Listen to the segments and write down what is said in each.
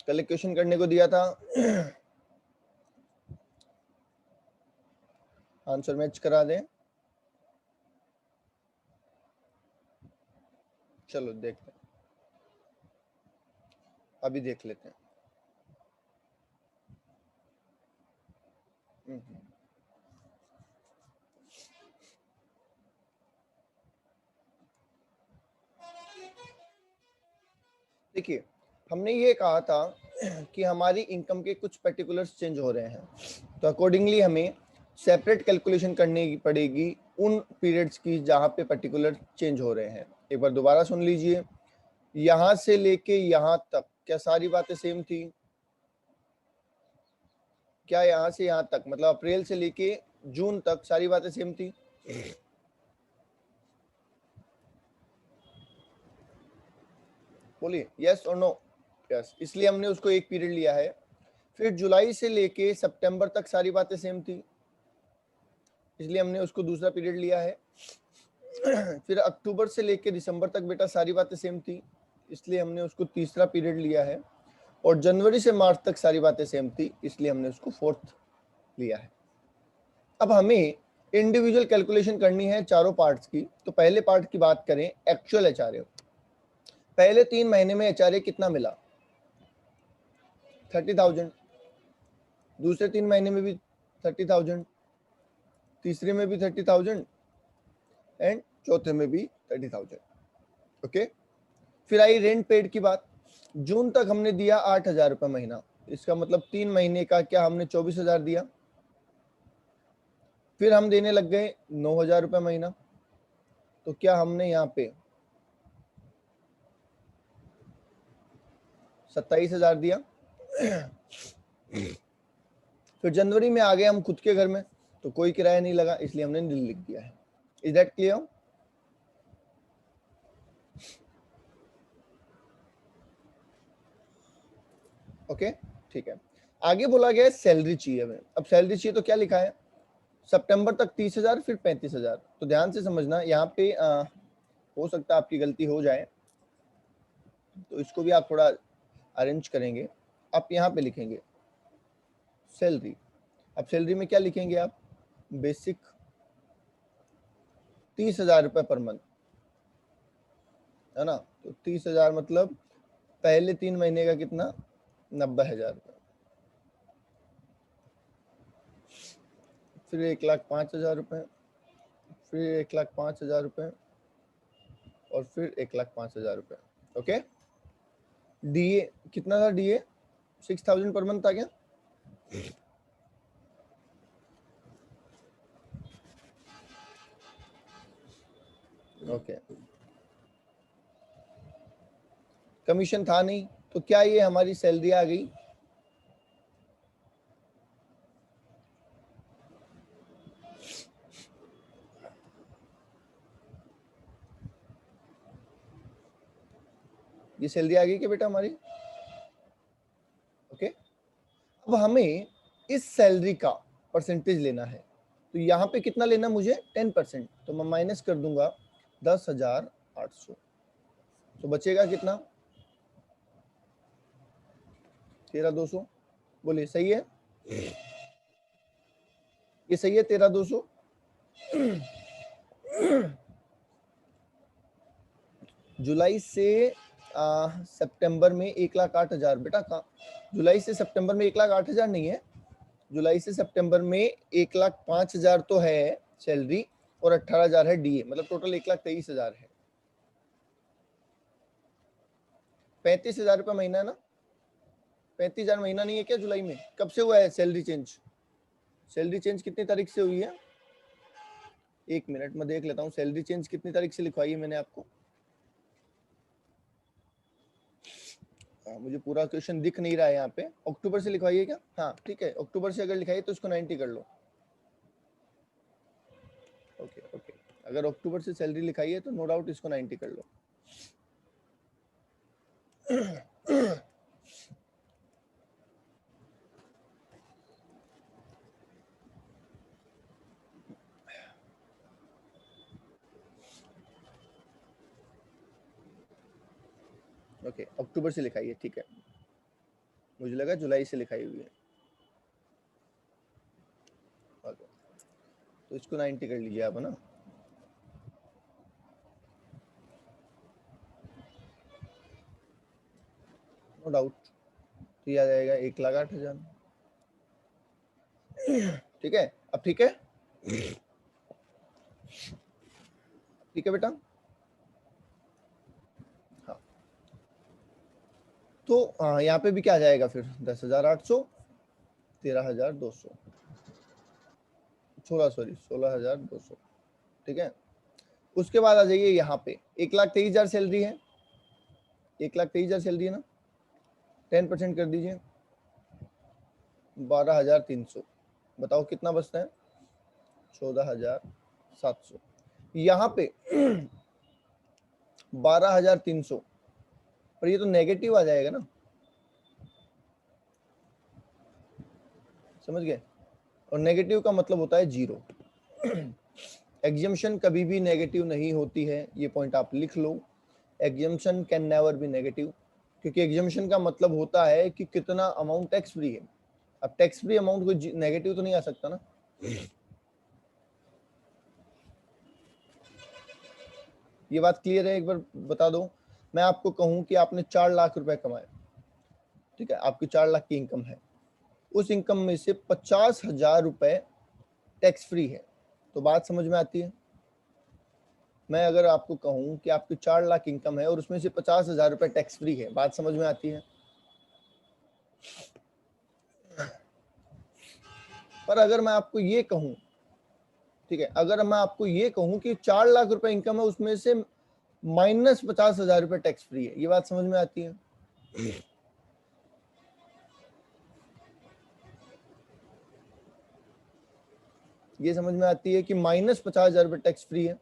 कल क्वेश्चन करने को दिया था, आंसर मैच करा दें। चलो देखते हैं, अभी देख लेते हैं। देखिए, हमने ये कहा था कि हमारी इनकम के कुछ पर्टिकुलर्स चेंज हो रहे हैं, तो अकॉर्डिंगली हमें सेपरेट कैलकुलेशन करनी पड़ेगी उन पीरियड्स की जहाँ पे पर्टिकुलर चेंज हो रहे हैं। एक बार दोबारा सुन लीजिए, यहाँ से लेके यहाँ तक क्या सारी बातें सेम थी? क्या यहाँ से यहाँ तक मतलब अप्रैल से लेके जून तक सारी बातें सेम थी? बोलिए यस और नो। यस, इसलिए हमने उसको एक पीरियड लिया है। फिर जुलाई से लेके सितंबर तक सारी बातें सेम थी, इसलिए हमने उसको दूसरा पीरियड लिया है। फिर अक्टूबर से लेके दिसंबर तक बेटा सारी बातें सेम थी, इसलिए हमने उसको तीसरा पीरियड लिया है। और जनवरी से मार्च तक सारी बातें सेम थी, इसलिए हमने उसको फोर्थ लिया है। अब हमें इंडिविजुअल कैलकुलेशन करनी है चारों पार्ट्स की। तो पहले पार्ट की बात करें, एक्चुअल एचआरए। पहले 3 महीने में एचआरए कितना मिला? 30,000। दूसरे 3 महीने में भी 30,000, तीसरे में भी 30,000 एंड चौथे में भी 30,000। ओके, फिर आई रेंट पेड की बात। जून तक हमने दिया 8,000 रुपये महीना, इसका मतलब 3 महीने का क्या हमने 24,000 दिया। फिर हम देने लग गए 9,000 रुपये महीना, तो क्या हमने यहाँ पे 27,000 दिया। फिर जनवरी में आ गए हम खुद के घर में, तो कोई किराया नहीं लगा, इसलिए हमने नील लिख दिया है। Is that clear? ओके, ठीक है। आगे बोला गया है सैलरी चाहिए हमें। अब सैलरी चाहिए तो क्या लिखा है? सितंबर तक 30,000, फिर 35,000। तो ध्यान से समझना, यहाँ पे हो सकता है आपकी गलती हो जाए, तो इसको भी आप थोड़ा अरेंज करेंगे। आप यहाँ पे लिखेंगे सैलरी। अब सैलरी में क्या लिखेंगे आप? बेसिक 30,000 रुपये पर मंथ, है ना। तो 30,000 मतलब पहले 3 महीने का कितना? 90,000 रुपये। फिर 1,05,000 रुपये, फिर 1,05,000 रुपये, और फिर 1,05,000 रुपये। ओके, डीए कितना था? डीए 6,000 पर मंथ था क्या? ओके, कमीशन था नहीं, तो क्या ये हमारी सैलरी आ गई? ये सैलरी आ गई क्या बेटा हमारी? ओके, अब हमें इस सैलरी का परसेंटेज लेना है, तो यहाँ पे कितना लेना मुझे? 10%। तो मैं माइनस कर दूंगा 10,800, तो बचेगा कितना? 13,200। बोलिए सही है? ये सही है 13,200? जुलाई से सितंबर में 1,08,000 बेटा। कहाँ? जुलाई से सितंबर में 1,08,000 नहीं है, जुलाई से सितंबर में 1,05,000 तो है सैलरी, और 18,000 है डीए, मतलब टोटल 1,23,000 है। 35,000 रुपये महीना है ना? 35,000 महीना नहीं है क्या जुलाई में? कब से हुआ है सैलरी चेंज? सैलरी चेंज कितनी तारीख से हुई है? 1 मिनट में देख लेता हूँ, सैलरी चेंज कितनी तारीख से लिखवाई है मैंने आपको। मुझे पूरा क्वेश्चन दिख नहीं रहा है यहाँ पे। अक्टूबर से लिखवाइए क्या? हाँ ठीक है, अक्टूबर से अगर लिखाइए तो इसको 90 कर लो। ओके ओके, अगर अक्टूबर से सैलरी लिखाई है तो नो डाउट इसको 90 कर लो। ओके, अक्टूबर से लिखाइए, ठीक है। मुझे लगा जुलाई से लिखाई हुई है। ओके, तो इसको 90 कर लीजिए आप, है ना। नो डाउट, तो ये आ जाएगा 1,08,000। ठीक है, अब ठीक है, ठीक है बेटा। हाँ, तो यहाँ पे भी क्या आ जाएगा फिर, 10,800, 13,200, 16,200। ठीक है, उसके बाद आ जाइए यहाँ पे 1,23,000 सैलरी है, 1,23,000 सैलरी है ना, 10% कर दीजिए, 12,300। बताओ कितना बचता है, 14,700। यहाँ पे 12,300, पर ये तो नेगेटिव आ जाएगा ना, समझ गए। और नेगेटिव का मतलब होता है जीरो। एग्जम्पशन कभी भी नेगेटिव नहीं होती है, ये पॉइंट आप लिख लो। Exemption can never be negative, क्योंकि एग्जम्पशन का मतलब होता है कि कितना अमाउंट टैक्स फ्री है। अब टैक्स फ्री अमाउंट कोई नेगेटिव तो नहीं आ सकता ना। ये बात क्लियर है, एक बार बता दो। मैं आपको कहूं कि आपने 4 लाख रुपए कमाए, ठीक है, आपकी 4 लाख की इनकम है, उस इनकम में से 50,000 रुपए टैक्स फ्री है, तो बात समझ में आती है। मैं अगर आपको कहूं कि आपकी 4 लाख इनकम है और उसमें से 50,000 रुपए टैक्स फ्री है, बात समझ में आती है। पर अगर मैं आपको ये कहूं, ठीक है, अगर मैं आपको ये कहूं कि 4 लाख रुपए इनकम है, उसमें से माइनस 50,000 रुपए टैक्स फ्री है, ये बात समझ में आती है। ये समझ में आती है कि माइनस 50,000 रुपए टैक्स फ्री है।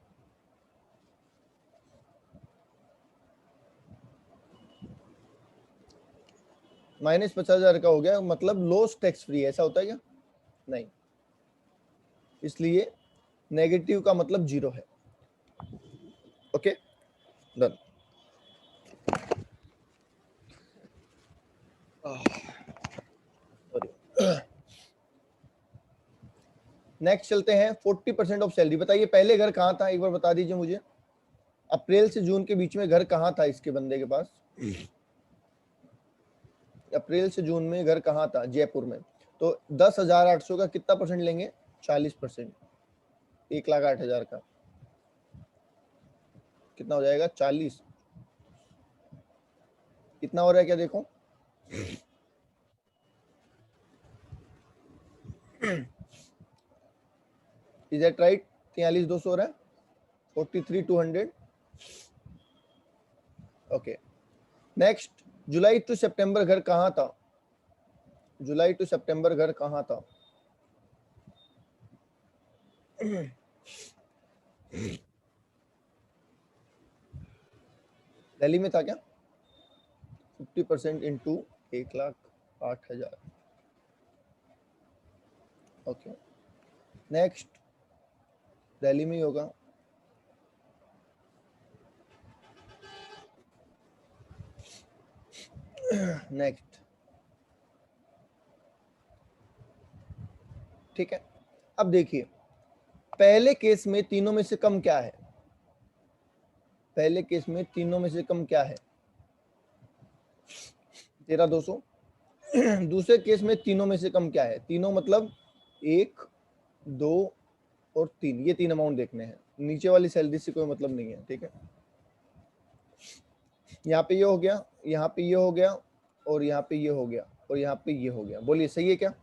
माइनस 50,000 का हो गया मतलब लॉस टैक्स फ्री है, ऐसा होता है क्या, नहीं, इसलिए नेगेटिव का मतलब जीरो है। Okay, done. नेक्स्ट चलते हैं 40% ऑफ सैलरी। बताइए पहले घर कहाँ था, एक बार बता दीजिए मुझे। अप्रैल से जून के बीच में घर कहाँ था इसके बंदे के पास, अप्रैल से जून में घर कहाँ था, जयपुर में। तो 10,800 का कितना परसेंट लेंगे, 40%, 1,08,000 का कितना हो जाएगा, 40। कितना हो रहा है क्या देखो, इज दैट राइट, 43,200 हो रहा है, 43,200। ओके, नेक्स्ट, जुलाई टू सितंबर घर कहाँ था, जुलाई टू सितंबर घर कहाँ था, दिल्ली में था क्या, 50% इंटू 1,08,000। ओके, नेक्स्ट, दिल्ली में ही होगा। नेक्स्ट, ठीक है, अब देखिए पहले केस में तीनों में से कम क्या है, पहले केस में तीनों में से कम क्या है, 13,200। दूसरे केस में तीनों में से कम क्या है, तीनों मतलब 1, 2 और 3, ये 3 अमाउंट देखने हैं, नीचे वाली सैलरी से कोई मतलब नहीं है। ठीक है, यहाँ पे ये हो गया, यहाँ पे ये हो गया, और यहाँ पे ये हो गया, और यहाँ पे ये हो गया। बोलिए सही है क्या,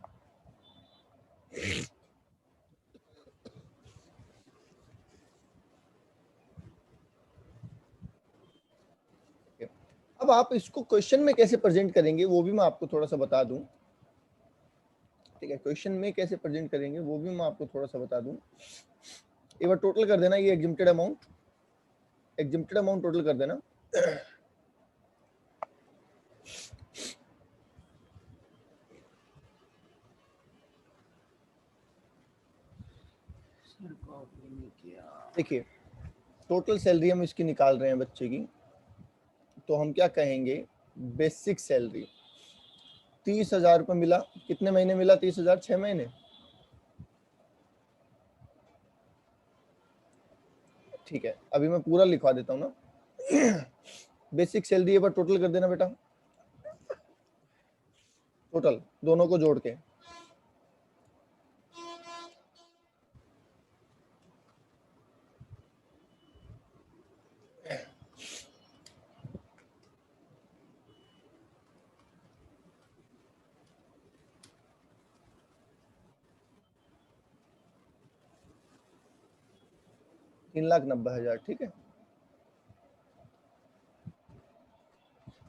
अब आप इसको क्वेश्चन में कैसे प्रेजेंट करेंगे वो भी मैं आपको थोड़ा सा बता दूं। ठीक है, क्वेश्चन में कैसे प्रेजेंट करेंगे वो भी मैं आपको थोड़ा सा बता दूं। एक बार टोटल कर देना, ये एग्जिम्प्टेड अमाउंट, एग्जिम्प्टेड अमाउंट टोटल कर देना। देखिए टोटल सैलरी हम इसकी निकाल रहे हैं बच्चे की, तो हम क्या कहेंगे, बेसिक सैलरी, 30,000 रुपये मिला। कितने महीने मिला 30,000? 6 महीने। ठीक है, अभी मैं पूरा लिखवा देता हूँ ना। बेसिक सैलरी पर टोटल कर देना बेटा, टोटल दोनों को जोड़ के। तीन लाख 90,000। ठीक है,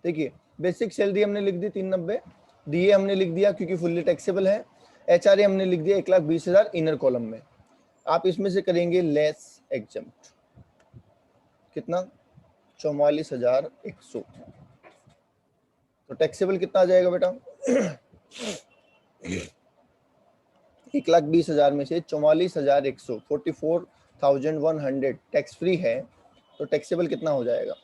देखिए बेसिक सैलरी हमने लिख दी 390, डीए हमने लिख दिया क्योंकि फुल्ली टैक्सेबल है, एचआरए हमने लिख दिया 1,20,000 इनर कॉलम में। आप इसमें से करेंगे लेस एग्जम्प्ट, कितना? 44,100। तो टैक्सेबल कितना आ जाएगा बेटा? 1,20,000 में से 44,100, 44,100 टैक्स फ्री है, तो टैक्सेबल कितना हो जाएगा?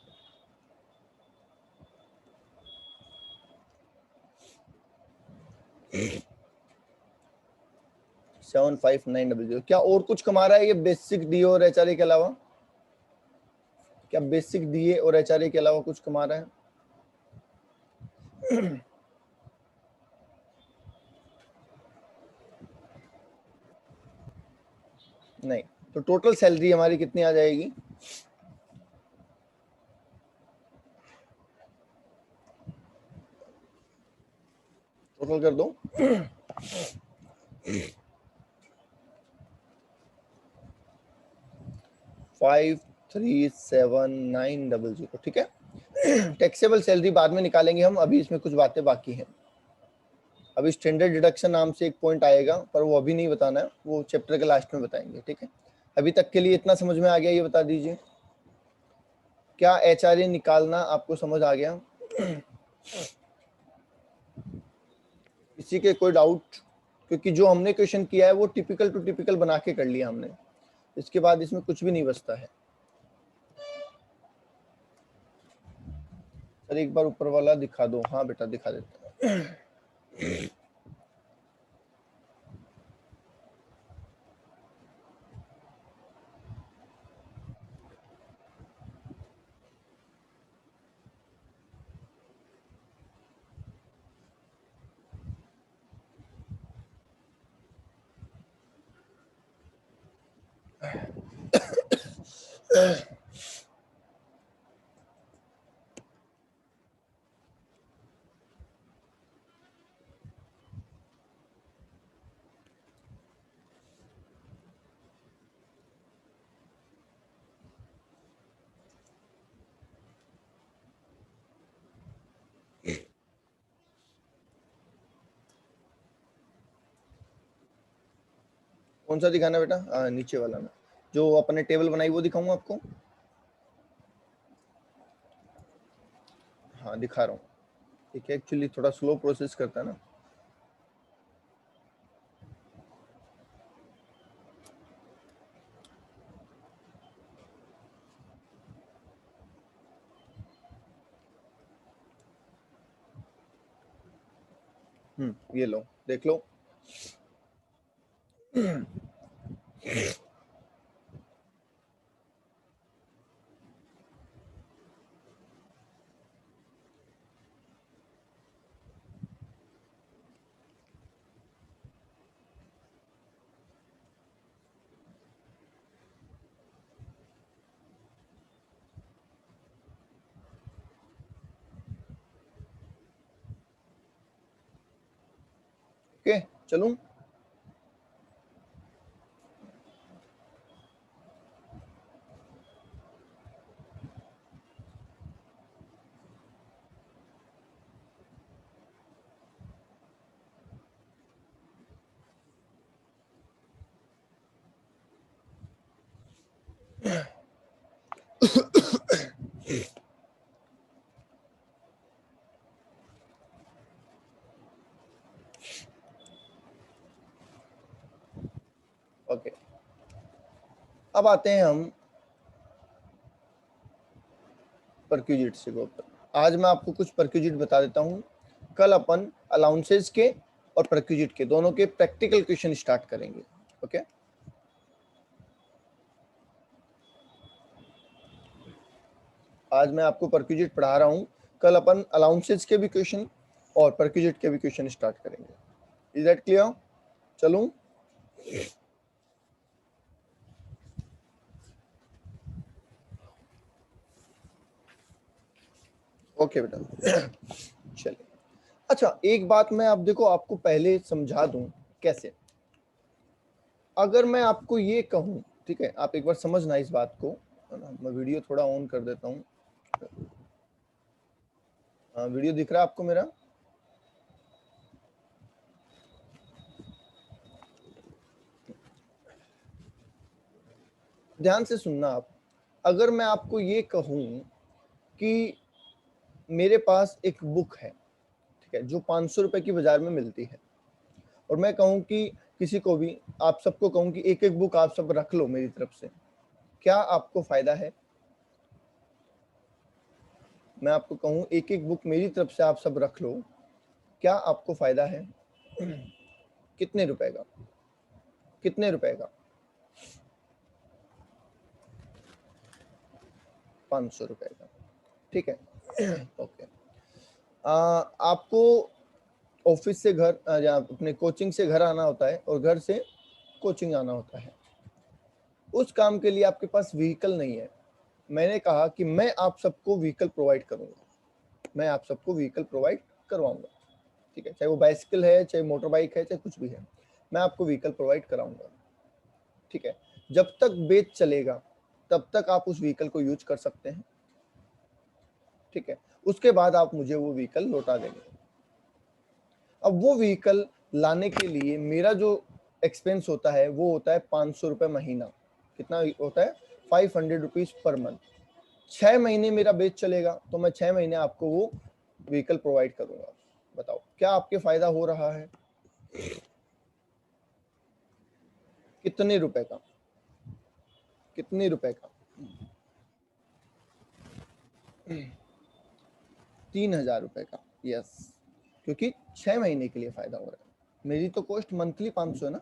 75900। क्या और कुछ कमा रहा है ये बेसिक डीए और एचआरए के अलावा? क्या बेसिक डीए और एचआरए के अलावा कुछ कमा रहा है? नहीं। तो टोटल सैलरी हमारी कितनी आ जाएगी? टोटल कर दो। 537,900। ठीक है, टैक्सेबल सैलरी बाद में निकालेंगे हम, अभी इसमें कुछ बातें बाकी हैं। अभी स्टैंडर्ड डिडक्शन नाम से एक पॉइंट आएगा, पर वो अभी नहीं बताना है, वो चैप्टर के लास्ट में बताएंगे। ठीक है, अभी तक के लिए इतना समझ में आ गया? ये बता दीजिए, क्या एचआरए निकालना आपको समझ आ गया? किसी के कोई डाउट? क्योंकि जो हमने क्वेश्चन किया है वो टिपिकल टू टिपिकल बना के कर लिया हमने, इसके बाद इसमें कुछ भी नहीं बचता है। सर एक बार ऊपर वाला दिखा दो। हाँ बेटा दिखा देता हूँ। कौन सा दिखाना बेटा? नीचे वाला ना, जो अपने टेबल बनाई वो दिखाऊंगा आपको। हाँ दिखा रहा हूँ। ठीक है, एक्चुअली थोड़ा स्लो प्रोसेस करता है ना। ये लो देख लो। ओके चलूं? ओके, अब आते हैं हम परक्यूजिट्स के ऊपर। आज मैं आपको कुछ परक्यूजिट बता देता हूँ। कल अपन अलाउंसेस के और परक्यूजिट के दोनों के प्रैक्टिकल क्वेश्चन स्टार्ट करेंगे। ओके आज मैं आपको परक्यूजिट पढ़ा रहा हूं, कल अपन अलाउंसेस के भी क्वेश्चन और परक्यूजिट के भी क्वेश्चन स्टार्ट करेंगे। Is that clear? चलूं? ओके बेटा चलिए। अच्छा एक बात मैं अब देखो आपको पहले समझा दूं कैसे। अगर मैं आपको ये कहूं, ठीक है, आप एक बार समझना इस बात को, मैं वीडियो थोड़ा ऑन कर देता हूं। वीडियो दिख रहा है आपको मेरा? ध्यान से सुनना आप। अगर मैं आपको ये कहूं कि मेरे पास एक बुक है, ठीक है, जो 500 रुपए की बाजार में मिलती है, और मैं कहूं कि किसी को भी, आप सबको कहूं कि एक एक बुक आप सब रख लो मेरी तरफ से, क्या आपको फायदा है? मैं आपको कहूं एक एक बुक मेरी तरफ से आप सब रख लो, क्या आपको फायदा है? कितने रुपए का? कितने रुपए का? 500 रुपए का, ठीक है ओके। आपको ऑफिस से घर या अपने कोचिंग से घर आना होता है और घर से कोचिंग आना होता है। उस काम के लिए आपके पास व्हीकल नहीं है। मैंने कहा कि मैं आप सबको व्हीकल प्रोवाइड करूंगा, मैं आप सबको व्हीकल प्रोवाइड करवाऊंगा, ठीक है, चाहे वो बाइसिकल है, चाहे मोटर बाइक है, चाहे कुछ भी है, मैं आपको व्हीकल प्रोवाइड कराऊंगा, ठीक है। जब तक बेच चलेगा तब तक आप उस व्हीकल को यूज कर सकते हैं, ठीक है। उसके बाद आप मुझे वो व्हीकल लौटा देंगे। अब वो व्हीकल लाने के लिए मेरा जो एक्सपेंस होता है वो होता है 500 रुपये महीना। कितना होता है? 500 रुपीज पर मंथ। 6 महीने मेरा बेच चलेगा तो मैं 6 महीने आपको वो व्हीकल प्रोवाइड करूंगा। बताओ क्या आपके फायदा हो रहा है? कितने रुपए का? कितने रुपए का? 3,000 रुपए का। यस, क्योंकि 6 महीने के लिए फायदा हो रहा है। मेरी तो कॉस्ट मंथली 500 है ना,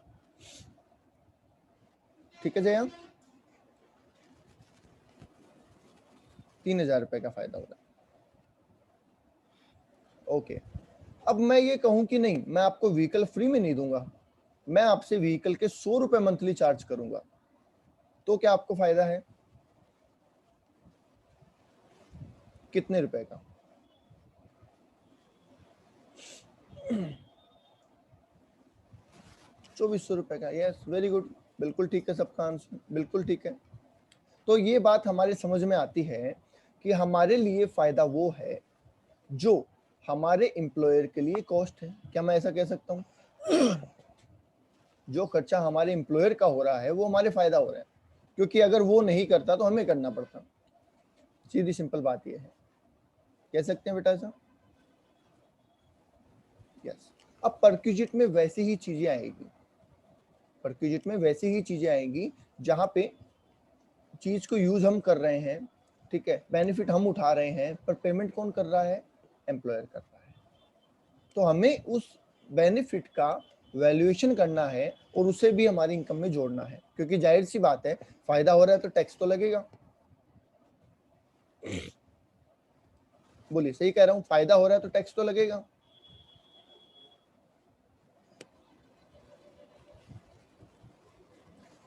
ठीक है जया? 3,000 रुपए का फायदा हो रहा है। ओके, अब मैं ये कहूं कि नहीं, मैं आपको व्हीकल फ्री में नहीं दूंगा, मैं आपसे व्हीकल के 100 रुपए मंथली चार्ज करूंगा, तो क्या आपको फायदा है? कितने रुपए का? 2400 रुपए का। यस, वेरी गुड, बिल्कुल ठीक है सबका आंसर, बिल्कुल ठीक है। तो ये बात हमारे समझ में आती है कि हमारे लिए फायदा वो है जो हमारे एम्प्लॉयर के लिए कॉस्ट है। क्या मैं ऐसा कह सकता हूँ? जो खर्चा हमारे एम्प्लॉयर का हो रहा है वो हमारे फायदा हो रहा है, क्योंकि अगर वो नहीं करता तो हमें करना पड़ता। सीधी सिंपल बात ये है, कह सकते हैं बेटा ऐसा? यस। अब परक्यूजिट में वैसी ही चीजें आएगी, परक्यूजिट में वैसी ही चीजें आएंगी जहां पे चीज को यूज हम कर रहे हैं, ठीक है, बेनिफिट हम उठा रहे हैं, पर पेमेंट कौन कर रहा है? एम्प्लॉयर कर रहा है। तो हमें उस बेनिफिट का वैल्यूएशन करना है और उसे भी हमारी इनकम में जोड़ना है, क्योंकि जाहिर सी बात है फायदा हो रहा है तो टैक्स तो लगेगा। बोलिए, सही कह रहा हूं? फायदा हो रहा है तो टैक्स तो लगेगा।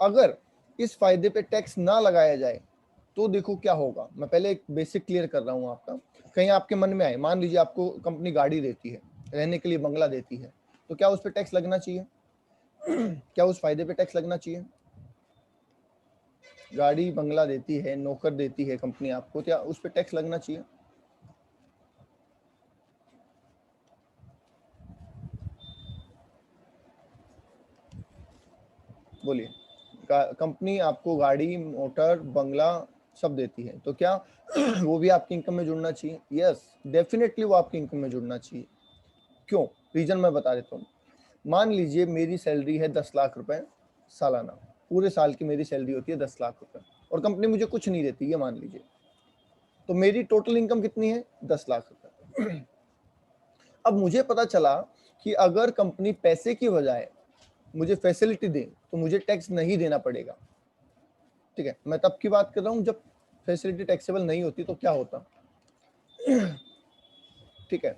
अगर इस फायदे पे टैक्स ना लगाया जाए तो देखो क्या होगा। मैं पहले एक बेसिक क्लियर कर रहा हूं आपका, कहीं आपके मन में आए। मान लीजिए आपको कंपनी गाड़ी देती है, रहने के लिए बंगला देती है, तो क्या उस पर टैक्स लगना चाहिए? क्या उस फायदे पे टैक्स लगना चाहिए? गाड़ी बंगला देती है, नौकर देती है कंपनी आपको, क्या उस पर टैक्स लगना चाहिए? बोलिए, कंपनी आपको गाड़ी, मोटर, बंगला सब देती है, तो क्या वो भी आपकी इनकम में जुड़ना चाहिए? यस, डेफिनेटली वो आपकी इनकम में जुड़ना चाहिए। क्यों? रीजन मैं बता देता हूँ। मान लीजिए मेरी सैलरी है 10 लाख रुपए सालाना, पूरे साल की मेरी सैलरी होती है 10 लाख रुपए, और कंपनी मुझे कुछ नहीं देती, ये मान लीजिए, तो मेरी टोटल इनकम कितनी है? 10 लाख रुपए। अब मुझे पता चला कि अगर कंपनी पैसे की बजाय मुझे फैसिलिटी दे तो मुझे टैक्स नहीं देना पड़ेगा। ठीक है, मैं तब की बात कर रहा हूं जब फैसिलिटी टैक्सेबल नहीं होती तो क्या होता। ठीक है,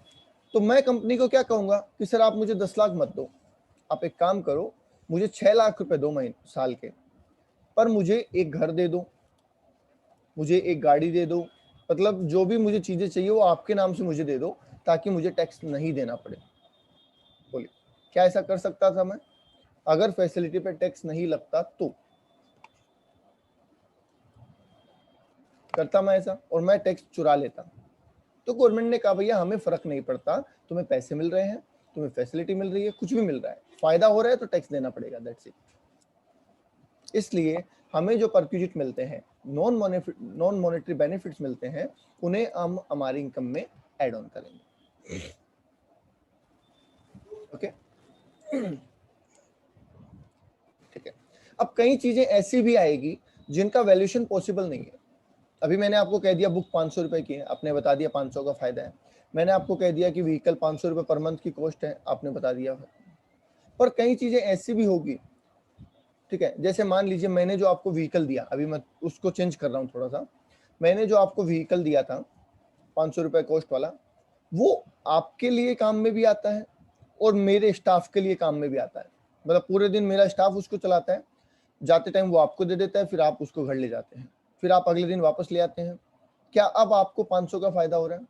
तो मैं कंपनी को क्या कहूंगा कि सर आप मुझे 10 लाख मत दो, आप एक काम करो, मुझे 6 लाख रुपए दो महीने साल के, पर मुझे एक घर दे दो, मुझे एक गाड़ी दे दो, मतलब जो भी मुझे चीजें चाहिए वो आपके नाम से मुझे दे दो ताकि मुझे टैक्स नहीं देना पड़े। बोलिए, क्या ऐसा कर सकता था मैं? अगर फैसिलिटी पे टैक्स नहीं लगता तो करता मैं ऐसा, और मैं टैक्स चुरा लेता। तो गवर्नमेंट ने कहा भैया हमें फर्क नहीं पड़ता, तुम्हें पैसे मिल रहे हैं, तुम्हें फैसिलिटी मिल रही है, कुछ भी मिल रहा है, फायदा हो रहा है तो टैक्स देना पड़ेगा, दैट्स इट। इसलिए हमें जो परक्विजिट मिलते हैं, नॉन मॉनेटरी बेनिफिट्स मिलते हैं, उन्हें हम हमारी इनकम में ऐड ऑन करेंगे। ओके, ठीक है। अब कई चीजें ऐसी भी आएगी जिनका वैल्यूएशन पॉसिबल नहीं है। अभी मैंने आपको कह दिया बुक 500 रुपए की है, आपने बता दिया 500 का फायदा है। मैंने आपको कह दिया कि व्हीकल 500 रुपए पर मंथ की कॉस्ट है, आपने बता दिया। पर कई चीजें ऐसी भी होगी, ठीक है, जैसे मान लीजिए मैंने जो आपको व्हीकल दिया, अभी मैं उसको चेंज कर रहा हूँ थोड़ा सा, मैंने जो आपको व्हीकल दिया था 500 रुपए कॉस्ट वाला, वो आपके लिए काम में भी आता है और मेरे स्टाफ के लिए काम में भी आता है। मतलब पूरे दिन मेरा स्टाफ उसको चलाता है, जाते टाइम वो आपको दे देता है, फिर आप उसको घर ले जाते हैं, फिर आप अगले दिन वापस ले आते हैं। क्या अब आपको 500 का फायदा हो रहा है?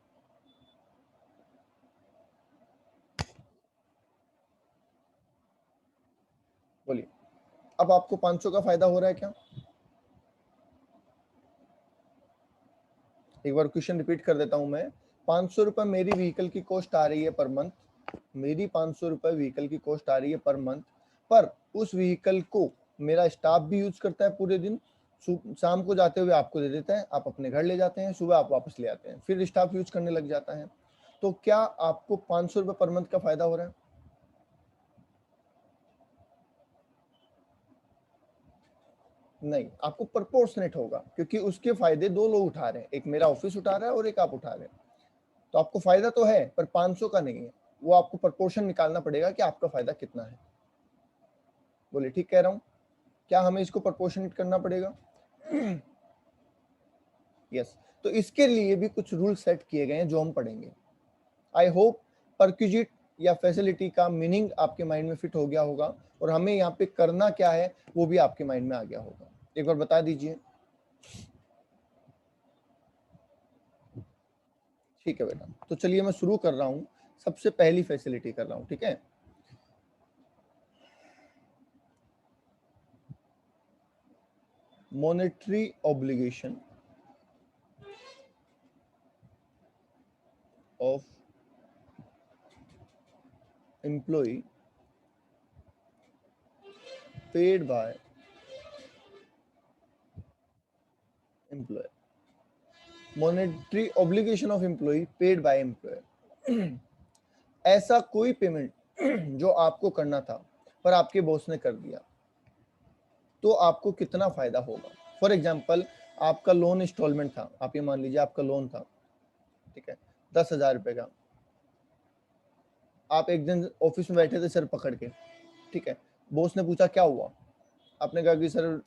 बोलिए, अब आपको 500 का फायदा हो रहा है क्या? एक बार क्वेश्चन रिपीट कर देता हूं मैं। 500 रुपए मेरी व्हीकल की कॉस्ट आ रही है पर मंथ, मेरी 500 रुपए व्हीकल की कॉस्ट आ रही है पर मंथ, पर उस व्हीकल को मेरा स्टाफ भी यूज करता है पूरे दिन, शाम को जाते हुए आपको दे देता है, आप अपने घर ले जाते हैं, सुबह आप वापस ले आते हैं, फिर स्टाफ यूज करने लग जाता है। तो क्या आपको 500 रुपए पर मंथ का फायदा हो रहा है? नहीं, आपको प्रपोर्शनेट होगा, क्योंकि उसके फायदे दो लोग उठा रहे हैं, एक मेरा ऑफिस उठा रहा है और एक आप उठा रहे हैं। तो आपको फायदा तो है पर 500 का नहीं है, वो आपको प्रपोर्शन निकालना पड़ेगा कि आपका फायदा कितना है। बोले ठीक कह रहा हूं? क्या हमें इसको प्रपोर्शनेट करना पड़ेगा? यस, तो इसके लिए भी कुछ रूल सेट किए गए हैं जो हम पढ़ेंगे। आई होप परक्विजिट या फैसिलिटी का मीनिंग आपके माइंड में फिट हो गया होगा, और हमें यहाँ पे करना क्या है वो भी आपके माइंड में आ गया होगा। एक बार बता दीजिए। ठीक है बेटा, तो चलिए मैं शुरू कर रहा हूँ, सबसे पहली फैसिलिटी कर रहा हूँ, ठीक है। Monetary obligation of employ paid by employer, monetary obligation of employ paid by employer. ऐसा कोई पेमेंट जो आपको करना था पर आपके बॉस ने कर दिया, तो आपको कितना फायदा होगा। फॉर एग्जाम्पल, आपका लोन इंस्टॉलमेंट था, आप ये मान लीजिए आपका लोन था, ठीक है, 10,000 रुपए का। आप एक दिन ऑफिस में बैठे थे सर पकड़ के, ठीक है, बॉस ने पूछा क्या हुआ, आपने कहा कि सर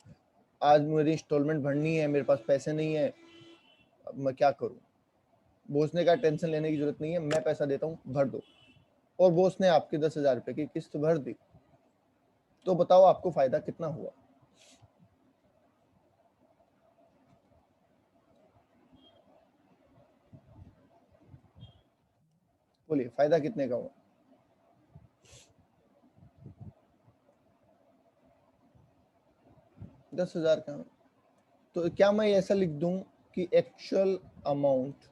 आज मेरी इंस्टॉलमेंट भरनी है, मेरे पास पैसे नहीं है, अब मैं क्या करूं। बॉस ने कहा टेंशन लेने की जरूरत नहीं है, मैं पैसा देता हूँ, भर दो। और बॉस ने आपके 10,000 रुपए की किस्त भर दी, तो बताओ आपको फायदा कितना हुआ। बोलिए फायदा कितने का हुआ? 10,000 का। तो क्या मैं ऐसा लिख दूं कि actual amount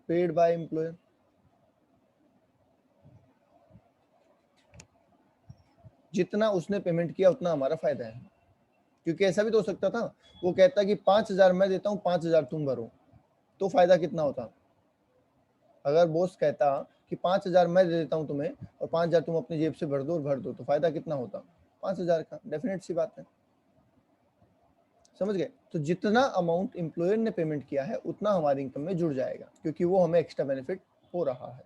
paid by employer, जितना उसने पेमेंट किया उतना हमारा फायदा है। क्योंकि ऐसा भी तो हो सकता था, वो कहता कि 5,000 मैं देता हूँ, 5,000 तुम भरो, तो फायदा कितना होता। अगर बॉस कहता कि 5,000 मैं दे देता हूँ तुम्हें और 5,000 तुम अपनी जेब से भर दो और भर दो, तो फायदा कितना होता? 5,000 का। डेफिनेट सी बात है, समझ गए। तो जितना अमाउंट एम्प्लॉयर ने पेमेंट किया है उतना हमारी इनकम में जुड़ जाएगा, क्योंकि वो हमें एक्स्ट्रा बेनिफिट हो रहा है।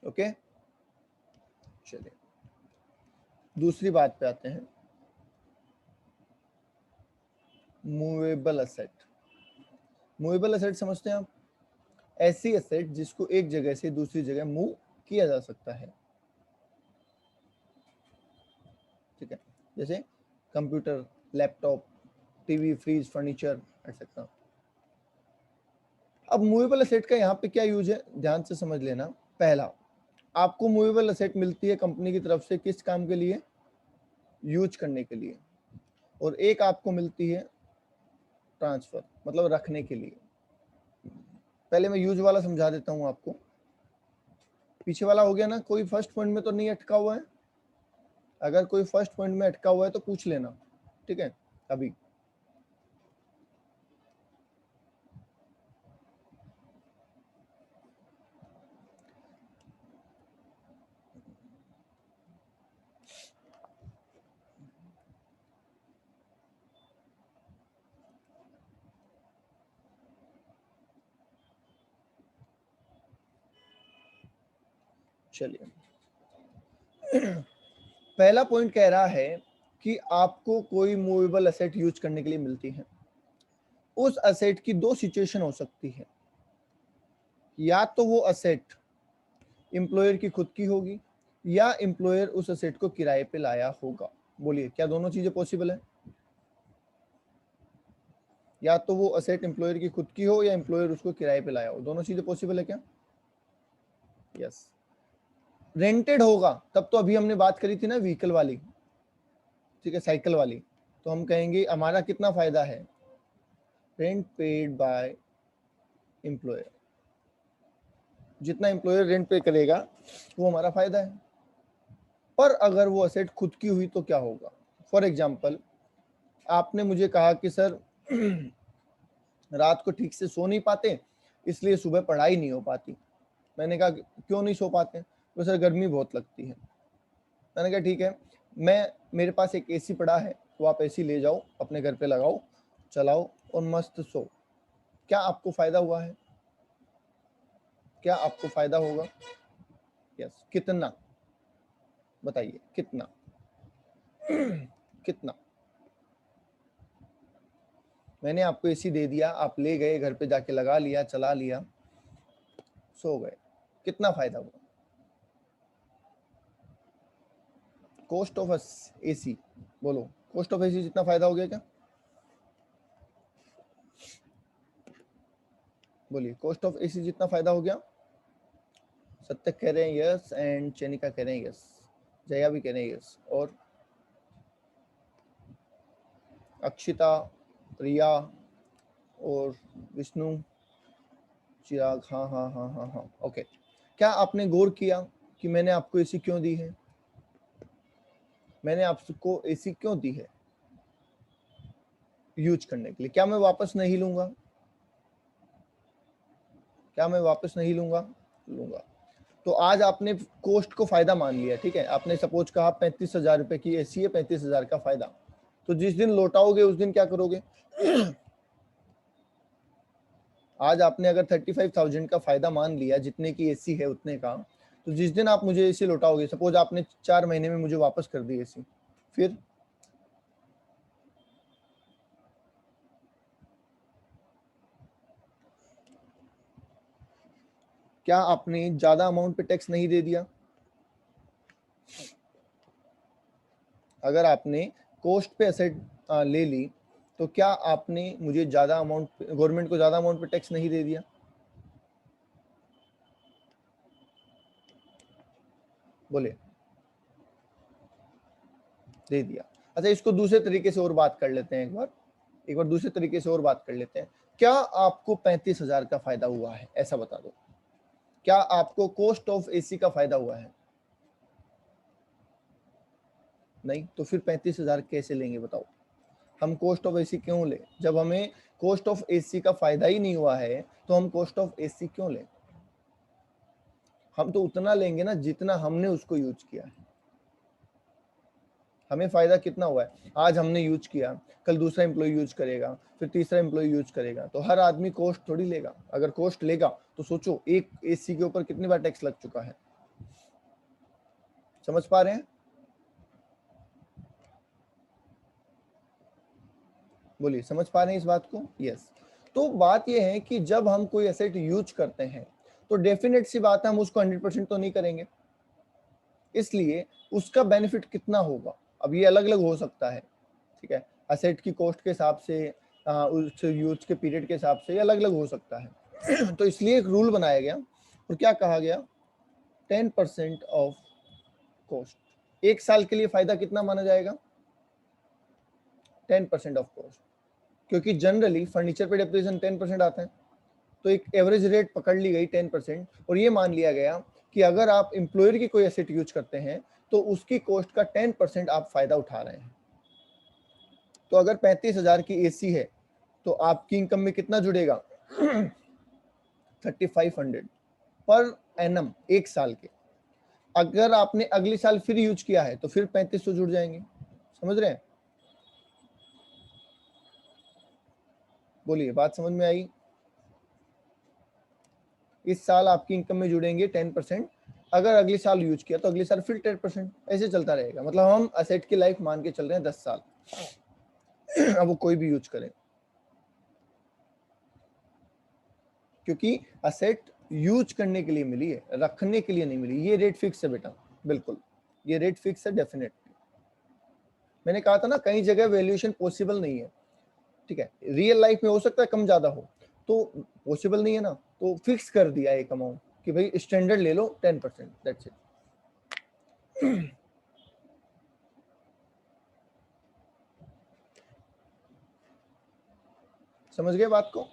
ओके, चलिए दूसरी बात पे आते हैं, मूवेबल असेट। मूवेबल असेट समझते हैं आप? ऐसी असेट जिसको एक जगह से दूसरी जगह मूव किया जा सकता है, ठीक है, जैसे computer, laptop, TV, fridge, furniture etcetera. अब मूवेबल असेट का यहाँ पे क्या यूज है, ध्यान से समझ लेना। पहला, आपको मूवेबल असेट मिलती है कंपनी की तरफ से किस काम के लिए, यूज करने के लिए, और एक आपको मिलती है ट्रांसफर, मतलब रखने के लिए। पहले मैं यूज वाला समझा देता हूं आपको। पीछे वाला हो गया ना, कोई फर्स्ट पॉइंट में तो नहीं अटका हुआ है? अगर कोई फर्स्ट पॉइंट में अटका हुआ है तो पूछ लेना, ठीक है, अभी। चलिए, पहला पॉइंट कह रहा है कि आपको कोई मूवेबल असेट यूज करने के लिए मिलती है। उस असेट की दो सिचुएशन हो सकती है, या तो वो असेट एम्प्लॉयर की खुद की होगी, या एम्प्लॉयर उस असेट को किराए पे लाया होगा। बोलिए, क्या दोनों चीजें पॉसिबल है? या तो वो असेट एम्प्लॉयर की खुद की हो या एम्प्लॉयर उसको किराए पे लाया हो, दोनों चीजें पॉसिबल है क्या? यस। रेंटेड होगा तब तो अभी हमने बात करी थी ना व्हीकल वाली, ठीक है, साइकिल वाली, तो हम कहेंगे हमारा कितना फायदा है, रेंट पेड बाय एम्प्लॉयर, जितना एम्प्लॉयर रेंट पे करेगा वो हमारा फायदा है। पर अगर वो असेट खुद की हुई तो क्या होगा? फॉर एग्जाम्पल, आपने मुझे कहा कि सर रात को ठीक से सो नहीं पाते, इसलिए सुबह पढ़ाई नहीं हो पाती। मैंने कहा क्यों नहीं सो पाते? तो सर गर्मी बहुत लगती है। मैंने कहा ठीक है, मेरे पास एक एसी पड़ा है, तो आप एसी ले जाओ, अपने घर पे लगाओ, चलाओ और मस्त सो। क्या आपको फायदा हुआ है? क्या आपको फायदा होगा? यस। कितना? बताइए कितना? कितना? मैंने आपको एसी दे दिया, आप ले गए, घर पे जाके लगा लिया, चला लिया, सो गए, कितना फायदा हुआ? कॉस्ट ऑफ एसी, बोलो, कॉस्ट ऑफ एसी जितना फायदा हो गया क्या? बोलिए, कॉस्ट ऑफ एसी जितना फायदा हो गया? सत्य कह रहे हैं यस, एंड चेनिका कह रहे हैं यस, जया भी कह रहे हैं यस, और अक्षिता, रिया और विष्णु, चिराग, हाँ हाँ हाँ हाँ हाँ, ओके। क्या आपने गौर किया कि मैंने आपको एसी क्यों दी है? मैंने आपको एसी क्यों दी है? यूज करने के लिए। क्या मैं वापस नहीं लूंगा? क्या मैं वापस नहीं लूंगा? लूंगा। तो आज आपने कॉस्ट को फायदा मान लिया, ठीक है, आपने सपोज कहा 35,000 रुपए की एसी है, 35,000 का फायदा। तो जिस दिन लौटाओगे उस दिन क्या करोगे? आज आपने अगर 35,000 का फायदा मान लिया, जितने की एसी है उतने का, तो जिस दिन आप मुझे एसी लौटाओगे, सपोज आपने 4 महीने में मुझे वापस कर दी एसी, फिर क्या आपने ज्यादा अमाउंट पे टैक्स नहीं दे दिया? अगर आपने कॉस्ट पे असेट ले ली, तो क्या आपने मुझे ज्यादा अमाउंट, गवर्नमेंट को ज्यादा अमाउंट पे टैक्स नहीं दे दिया? बोले, दे दिया। अच्छा, इसको दूसरे तरीके से और बात कर लेते हैं, एक बार दूसरे तरीके से और बात कर लेते हैं। क्या आपको 35,000 का फायदा हुआ है? ऐसा बता दो, क्या आपको कॉस्ट ऑफ एसी का फायदा हुआ है? नहीं, तो फिर 35,000 कैसे लेंगे बताओ? हम कॉस्ट ऑफ एसी क्यों ले? जब हमें कॉस्ट ऑफ एसी का फायदा ही नहीं हुआ है तो हम कॉस्ट ऑफ एसी क्यों लें? हम तो उतना लेंगे ना जितना हमने उसको यूज किया है। हमें फायदा कितना हुआ है, आज हमने यूज किया, कल दूसरा एम्प्लॉय यूज करेगा, फिर तीसरा एम्प्लॉय यूज करेगा, तो हर आदमी कॉस्ट थोड़ी लेगा। अगर कॉस्ट लेगा तो सोचो एक एसी के ऊपर कितनी बार टैक्स लग चुका है। समझ पा रहे हैं? बोलिए, समझ पा रहे हैं इस बात को? यस। तो बात यह है कि जब हम कोई एसेट यूज करते हैं तो डेफिनेट सी बात है हम उसको 100% तो नहीं करेंगे, इसलिए उसका बेनिफिट कितना होगा अब ये अलग अलग हो सकता है। ठीक है, एसेट की कॉस्ट के हिसाब से, उस यूज के पीरियड के हिसाब से अलग अलग हो सकता है। तो इसलिए एक रूल बनाया गया और क्या कहा गया, 10% ऑफ कॉस्ट। एक साल के लिए फायदा कितना माना जाएगा, 10% ऑफ कॉस्ट, क्योंकि जनरली फर्नीचर पे डेप्रिसिएशन 10% आता है, तो एक एवरेज रेट पकड़ ली गई 10%, और ये मान लिया गया कि अगर आप एम्प्लॉयर की कोई एसेट यूज करते हैं तो उसकी कॉस्ट का 10% आप फायदा उठा रहे हैं। तो अगर 35,000 की एसी है तो आपकी इनकम में कितना जुड़ेगा, 3500 पर एनम एक साल के। अगर आपने अगले साल फिर यूज किया है तो फिर 3500 जुड़ जाएंगे। समझ रहे हैं? बोलिए, बात समझ में आई? इस साल आपकी इनकम में जुड़ेंगे 10%, अगर अगले साल यूज किया तो अगले साल फिर 10%, ऐसे चलता रहेगा। मतलब हम असेट की लाइफ मान के चल रहे हैं 10 साल। अब वो कोई भी यूज करें, क्योंकि असेट यूज करने के लिए मिली है, रखने के लिए नहीं मिली। ये रेट फिक्स है बेटा, बिल्कुल ये रेट फिक्स है डेफिनेटली। मैंने कहा था ना कई जगह वैल्यूएशन पॉसिबल नहीं है। ठीक है, रियल लाइफ में हो सकता है कम ज्यादा हो, तो पॉसिबल नहीं है ना, तो फिक्स कर दिया एक अमाउंट कि भाई स्टैंडर्ड ले लो 10%, दैट्स इट। समझ गए बात को?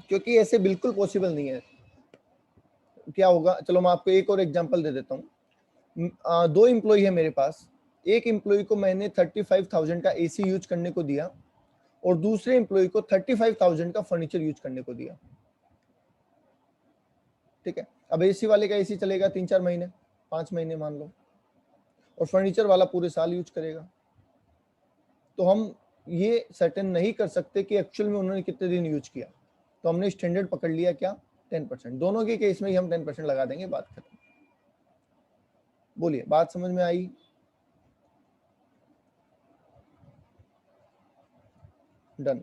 क्योंकि ऐसे बिल्कुल पॉसिबल नहीं है। क्या होगा, चलो मैं आपको एक और एग्जांपल दे देता हूँ। दो एम्प्लॉय है मेरे पास, एक एम्प्लॉय को मैंने 35,000 का एसी यूज करने को दिया और दूसरे एम्प्लॉय को 35,000 का फर्नीचर यूज करने को दिया। ठीक है, अब एसी वाले का एसी चलेगा 3-4 महीने, 5 महीने मान लो, और फर्नीचर वाला पूरे साल यूज करेगा। तो हम ये सर्टेन नहीं कर सकते कि एक्चुअल में उन्होंने कितने दिन यूज किया, तो हमने स्टैंडर्ड पकड़ लिया क्या, 10%। दोनों के केस में ही हम 10% लगा देंगे, बात खत्म। बोलिए, बात समझ में आई? डन।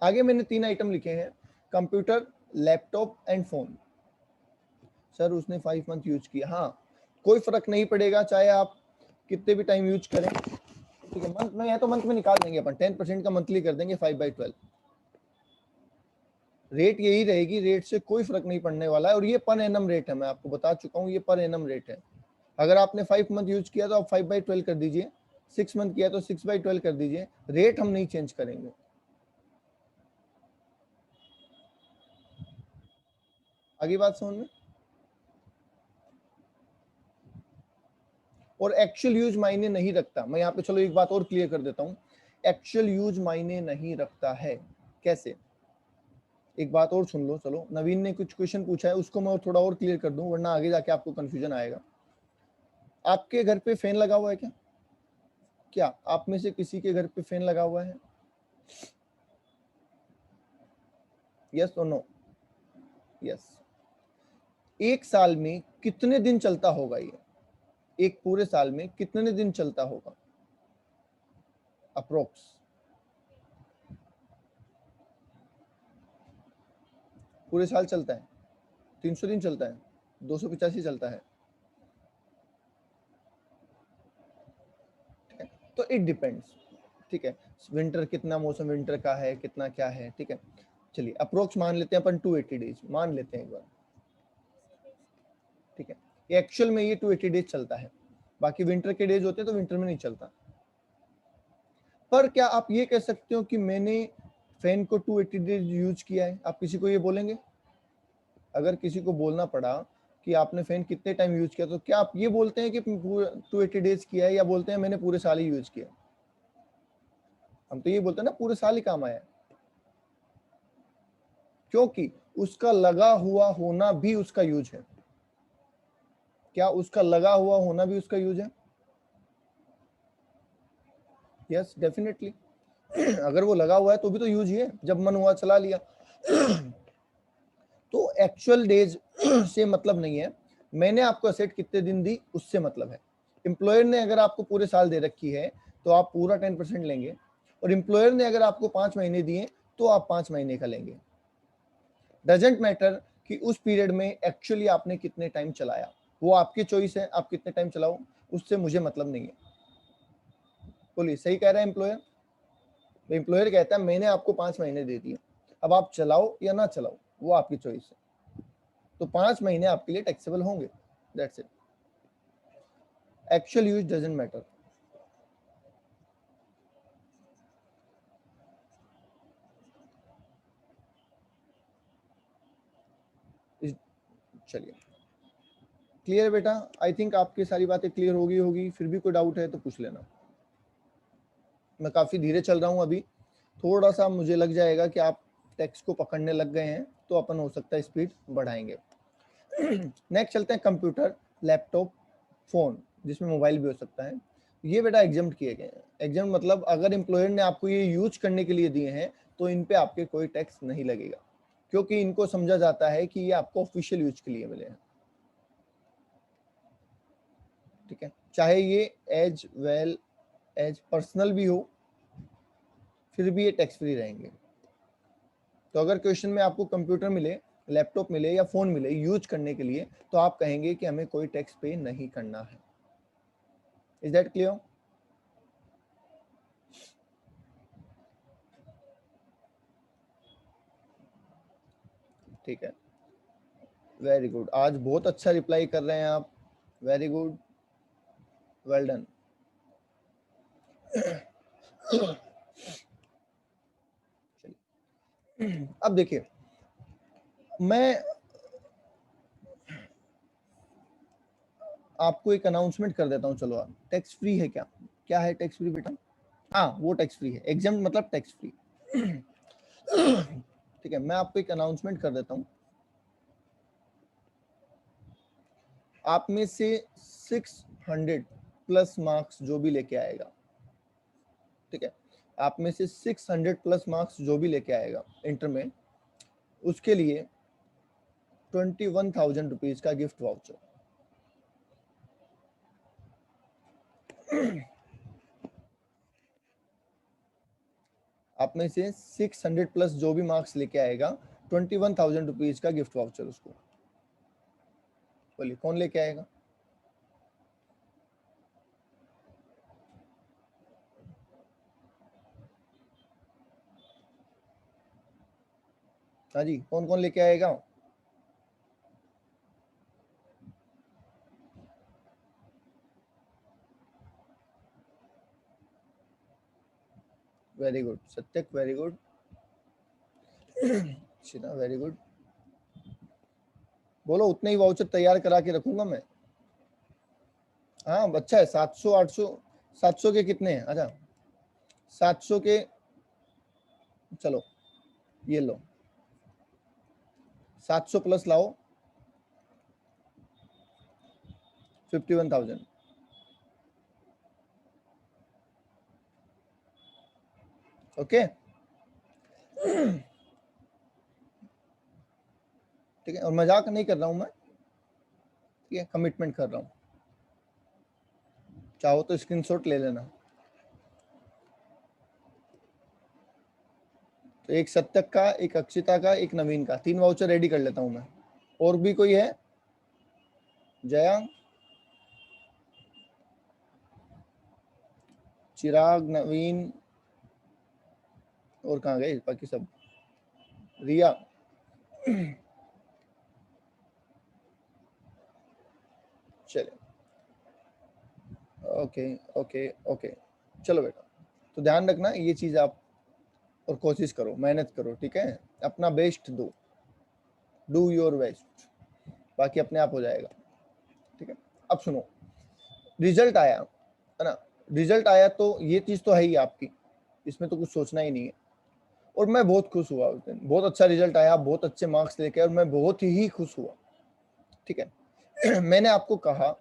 आगे मैंने 3 आइटम लिखे हैं, computer, laptop and phone. Sir उसने 5 मंथ यूज किया, हाँ कोई फर्क नहीं पड़ेगा चाहे आप कितने भी टाइम यूज करें। ठीक है, मंथ में है तो मंथ में निकाल देंगे अपन, 10% का मंथली कर देंगे 5/12। रेट यही रहेगी, रेट से कोई फर्क नहीं पड़ने वाला है, और ये पर एनम रेट है, मैं आपको बता चुका हूँ ये पर एनम रेट है। अगर आपने 5 मंथ यूज किया तो आप 5/12 कर दीजिए, 6 मंथ किया तो 6/12 कर दीजिए, रेट हम नहीं चेंज करेंगे। आगे बात समझ में? और एक्चुअल यूज मायने नहीं रखता। मैं यहाँ पे चलो एक बात और क्लियर कर देता हूँ, एक्चुअल यूज मायने नहीं रखता है। कैसे, एक बात और सुन लो। चलो, नवीन ने कुछ क्वेश्चन पूछा है, उसको मैं थोड़ा और क्लियर कर दूं, वरना आगे जाके आपको कंफ्यूजन आएगा। आपके घर पे फैन लगा हुआ है क्या? क्या आप में से किसी के घर पे फैन लगा हुआ है? यस और नो? यस। एक साल में कितने दिन चलता होगा ये? एक पूरे साल में कितने दिन चलता होगा अप्रोक्स? पूरे साल चलता है, 300 दिन चलता है, 285 चलता है। ठीक है, तो इट डिपेंड्स। ठीक है, विंटर कितना मौसम विंटर का है, कितना क्या है। ठीक है, चलिए अप्रोक्स मान लेते हैं अपन 280 डेज मान लेते हैं एक बार। ठीक है, एक्चुअल में ये 280 डेज चलता है, बाकी विंटर के डेज होते हैं तो विंटर में नहीं चलता। पर क्या आप ये कह सकते हो कि मैंने फैन को 280 डेज यूज किया है? आप किसी को ये बोलेंगे? अगर किसी को बोलना पड़ा कि आपने फैन कितने टाइम यूज किया, तो क्या आप ये बोलते हैं कि 280 डेज किया है, या बोलते हैं मैंने पूरे साल ही यूज किया? हम तो ये बोलते हैं ना पूरे साल ही काम आया है, क्योंकि उसका लगा हुआ होना भी उसका यूज है? क्या उसका लगा हुआ होना भी उसका यूज है? Yes definitely. अगर वो लगा हुआ है तो भी तो यूज ही है, जब मन हुआ चला लिया। तो एक्चुअल डेज से मतलब नहीं है, मैंने आपको असेट कितने दिन दी उससे मतलब है। एम्प्लॉयर ने अगर आपको पूरे साल दे रखी है तो आप पूरा 10% लेंगे, और एम्प्लॉयर ने अगर आपको 5 महीने दिए तो आप 5 महीने का लेंगे। डजेंट मैटर कि उस पीरियड में एक्चुअली आपने कितने टाइम चलाया, वो आपकी चॉइस है, आप कितने टाइम चलाओ, उससे मुझे मतलब नहीं है। बोलिए सही कह रहा है एम्प्लॉयर? एम्प्लॉयर कहता है मैंने आपको 5 महीने दे दिए, अब आप चलाओ या ना चलाओ वो आपकी चॉइस है, तो 5 महीने आपके लिए टैक्सेबल होंगे, that's it. Actual use doesn't matter. चलिए क्लियर बेटा, आई थिंक आपकी सारी बातें क्लियर होगी, फिर भी कोई डाउट है तो पूछ लेना। मैं काफी धीरे चल रहा हूँ अभी, थोड़ा सा मुझे लग जाएगा कि आप टेक्स्ट को पकड़ने लग गए हैं, तो अपन हो सकता है स्पीड बढ़ाएंगे। नेक्स्ट चलते हैं कंप्यूटर, लैपटॉप, फोन, जिसमें मोबाइल भी हो सकता है। ये बेटा एग्जम्प्ट किए गए हैं। एग्जम्प्ट मतलब अगर एम्प्लॉयर ने आपको ये यूज करने के लिए दिए हैं तो इन पे आपके कोई टैक्स नहीं लगेगा, क्योंकि इनको समझा जाता है कि ये आपको ऑफिशियल यूज के लिए मिले हैं। ठीक है, चाहे ये एज वेल एज पर्सनल भी हो, फिर भी ये टैक्स फ्री रहेंगे। तो अगर क्वेश्चन में आपको कंप्यूटर मिले, लैपटॉप मिले या फोन मिले यूज करने के लिए, तो आप कहेंगे कि हमें कोई टैक्स पे नहीं करना है। Is that clear? ठीक है, वेरी गुड, आज बहुत अच्छा रिप्लाई कर रहे हैं आप, वेरी गुड, वेल डन। अब देखिए, मैं आपको एक अनाउंसमेंट कर देता हूं। चलो, आप टैक्स फ्री है क्या? क्या है टैक्स फ्री बेटा? हाँ, वो टैक्स फ्री है। एग्जाम मतलब टैक्स फ्री। ठीक है, मैं आपको एक अनाउंसमेंट कर देता हूं। आप में से 600 प्लस मार्क्स जो भी लेके आएगा, ठीक है, आप में से 600 प्लस मार्क्स जो भी लेके आएगा इंटर में, उसके लिए 21,000 रुपीज का गिफ्ट वाउचर। आप में से 600 प्लस जो भी मार्क्स लेके आएगा, 21,000 रुपीज का गिफ्ट वाउचर उसको। बोलिए कौन लेके आएगा? हाँ जी, कौन कौन लेके आएगा? वेरी गुड सत्यक, वेरी गुड शिना, वेरी गुड। बोलो, उतने ही वाउचर तैयार करा के रखूंगा मैं। हाँ अच्छा है, 700 800, 700 के कितने हैं? अच्छा 700 के, चलो ये लो, 700 प्लस लाओ 51,000। ओके, ठीक है, और मजाक नहीं कर रहा हूं मैं, ठीक है, कमिटमेंट कर रहा हूं। चाहो तो स्क्रीनशॉट ले लेना। तो एक सत्यक का, एक अक्षिता का, एक नवीन का, 3 वाउचर रेडी कर लेता हूं मैं। और भी कोई है? जया, चिराग, नवीन, और कहाँ गए बाकी सब? रिया, चले, ओके ओके ओके, चलो बेटा, तो ध्यान रखना ये चीज आप, और कोशिश करो, मेहनत करो, ठीक है, अपना बेस्ट दो, डू योर बेस्ट, बाकी अपने आप हो जाएगा। ठीक है, अब सुनो, रिजल्ट आया है ना, रिजल्ट आया तो ये चीज तो है ही आपकी, इसमें तो कुछ सोचना ही नहीं है। और मैं बहुत खुश हुआ उस दिन, बहुत अच्छा रिजल्ट आया, बहुत अच्छे मार्क्स लेके, और मैं बहुत ही खुश हुआ। ठीक है। मैंने आपको कहा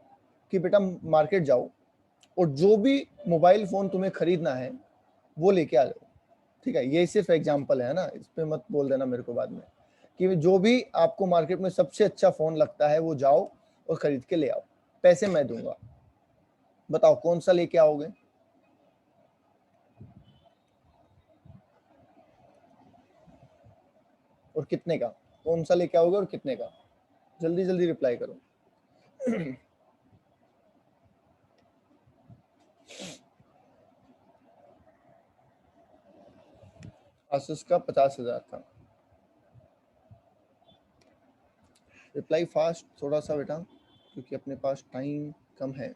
कि बेटा मार्केट जाओ और जो भी मोबाइल फोन तुम्हें खरीदना है वो लेके आ जाओ। ठीक है, ये सिर्फ एग्जांपल है ना, इस पे मत बोल देना मेरे को बाद में, कि जो भी आपको मार्केट में सबसे अच्छा फोन लगता है वो जाओ और खरीद के ले आओ, पैसे मैं दूंगा। बताओ कौन सा लेके आओगे? और कितने का? कौन सा लेके आओगे और कितने का? जल्दी जल्दी रिप्लाई करो। आसूस का 50,000 था। रिप्लाई फास्ट थोड़ा सा बेटा, क्योंकि अपने पास टाइम कम है।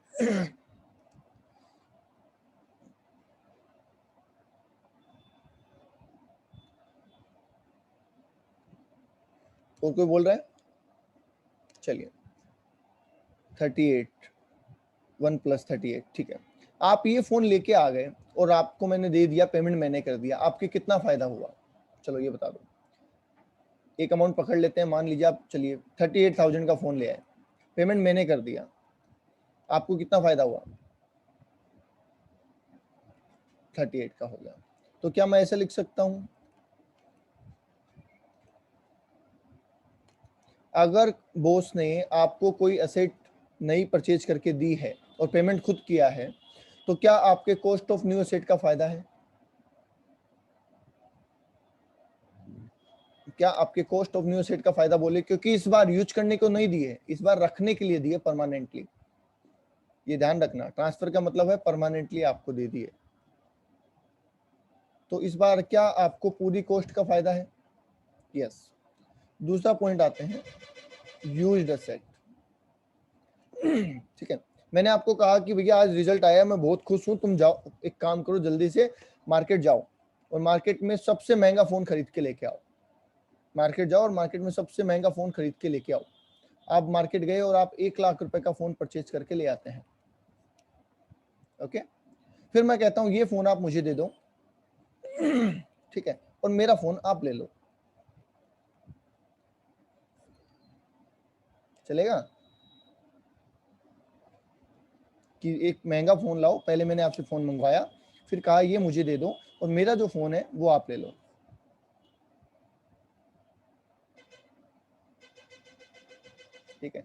और कोई बोल रहा है? चलिए 38, 1+38, ठीक है। आप ये फोन लेके आ गए और आपको मैंने दे दिया, पेमेंट मैंने कर दिया, आपके कितना फायदा हुआ? चलो ये बता दो। एक अमाउंट पकड़ लेते हैं, मान लीजिए आप, चलिए 38,000 का फोन ले आए, पेमेंट मैंने कर दिया, आपको कितना फायदा हुआ? 38 का हो गया। तो क्या मैं ऐसे लिख सकता हूं, अगर बॉस ने आपको कोई एसेट नई परचेज करके दी है और पेमेंट खुद किया है, तो क्या आपके कॉस्ट ऑफ न्यू एसेट का फायदा है? क्या आपके कॉस्ट ऑफ न्यू एसेट का फायदा बोले, क्योंकि इस बार यूज करने को नहीं दिए, इस बार रखने के लिए दिए परमानेंटली। ये ध्यान रखना, ट्रांसफर का मतलब है परमानेंटली आपको दे दिए। तो इस बार क्या आपको पूरी कॉस्ट का फायदा है? यस। दूसरा पॉइंट आते हैं, यूज्ड एसेट। ठीक है, मैंने आपको कहा कि भैया आज रिजल्ट आया, मैं बहुत खुश हूं, तुम जाओ, एक काम करो, जल्दी से मार्केट जाओ और मार्केट में सबसे महंगा फोन खरीद के लेके आओ। मार्केट जाओ और मार्केट में सबसे महंगा फोन खरीद के लेके आओ। आप मार्केट गए और आप 1 लाख रुपए का फोन परचेज करके ले आते हैं। ओके, फिर मैं कहता हूं ये फोन आप मुझे दे दो, ठीक है, और मेरा फोन आप ले लो, चलेगा? कि एक महंगा फोन लाओ, पहले मैंने आपसे फोन मंगवाया, फिर कहा ये मुझे दे दो और मेरा जो फोन है वो आप ले लो। ठीक है,